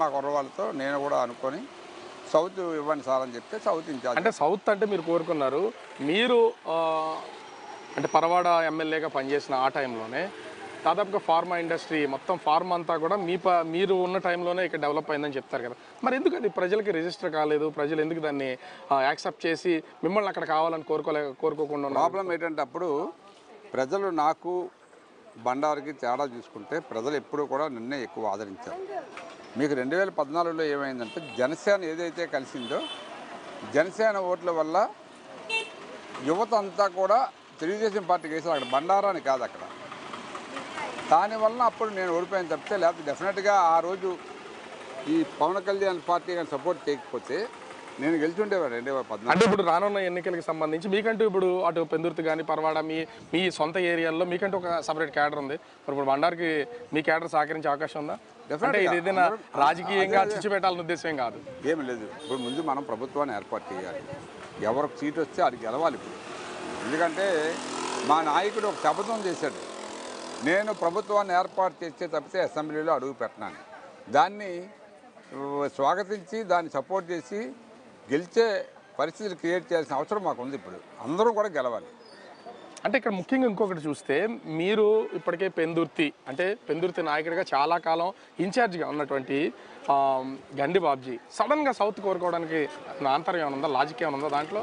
మా కుర్రవాళ్ళతో నేను కూడా అనుకొని సౌత్ ఇవ్వండి సార్ అని చెప్తే సౌత్ ఇన్ఛార్జ్. అంటే సౌత్ అంటే మీరు కోరుకున్నారు. మీరు అంటే పరవాడ ఎమ్మెల్యేగా పనిచేసిన ఆ టైంలోనే దాదాపుగా ఫార్మా ఇండస్ట్రీ మొత్తం ఫార్మా అంతా కూడా మీరు ఉన్న టైంలోనే ఇక్కడ డెవలప్ అయిందని చెప్తారు కదా. మరి ఎందుకు అది ప్రజలకి రిజిస్టర్ కాలేదు? ప్రజలు ఎందుకు దాన్ని యాక్సెప్ట్ చేసి మిమ్మల్ని అక్కడ కావాలని కోరుకోకుండా? ప్రాబ్లం ఏంటంటే అప్పుడు ప్రజలు నాకు బండారికి తేడా చూసుకుంటే ప్రజలు ఎప్పుడూ కూడా నిన్నే ఎక్కువ ఆదరించారు. మీకు 2014లో ఏమైందంటే జనసేన ఏదైతే కలిసిందో జనసేన ఓట్ల వల్ల యువత అంతా కూడా తెలుగుదేశం పార్టీకి వేసారు. అక్కడ బండారాని కాదు, అక్కడ దానివల్ల అప్పుడు నేను ఓడిపోయాను తప్పితే, లేకపోతే డెఫినెట్గా ఆ రోజు ఈ పవన్ కళ్యాణ్ పార్టీ కానీ సపోర్ట్ చేయకపోతే నేను గెలిచుండేవాడు 2014. అంటే ఇప్పుడు రానున్న ఎన్నికలకు సంబంధించి మీకంటూ ఇప్పుడు అటు పెందుర్తి కానీ పరవాడ మీ సొంత ఏరియాల్లో మీకంటూ ఒక సపరేట్ క్యాడర్ ఉంది. మరి ఇప్పుడు బండార్కి మీ క్యాడర్ సహకరించే అవకాశం ఉందా? అంటే ఇది ఏదైనా రాజకీయంగా చిచ్చు పెట్టాలన్న ఉద్దేశం కాదు, ఏమి లేదు. ఇప్పుడు ముందు మనం ప్రభుత్వాన్ని ఏర్పాటు చేయాలి. ఎవరికి సీట్ వస్తే అది గెలవాలి ఇప్పుడు. ఎందుకంటే మా నాయకుడు ఒక శపథం చేశాడు, నేను ప్రభుత్వాన్ని ఏర్పాటు చేస్తే తప్పితే అసెంబ్లీలో అడుగు పెట్టనాను. దాన్ని స్వాగతించి దాన్ని సపోర్ట్ చేసి గెలిచే పరిస్థితులు క్రియేట్ చేయాల్సిన అవసరం మాకు ఉంది. ఇప్పుడు అందరూ కూడా గెలవాలి. అంటే ఇక్కడ ముఖ్యంగా ఇంకొకటి చూస్తే మీరు ఇప్పటికే పెందుర్తి నాయకుడిగా చాలా కాలం ఇన్ఛార్జిగా ఉన్నటువంటి గండి బాబ్జీ సడన్గా సౌత్ కోరుకోవడానికి ఆంతర్యం ఏమైనా ఉందా? లాజిక్ ఏమైనా ఉందా దాంట్లో?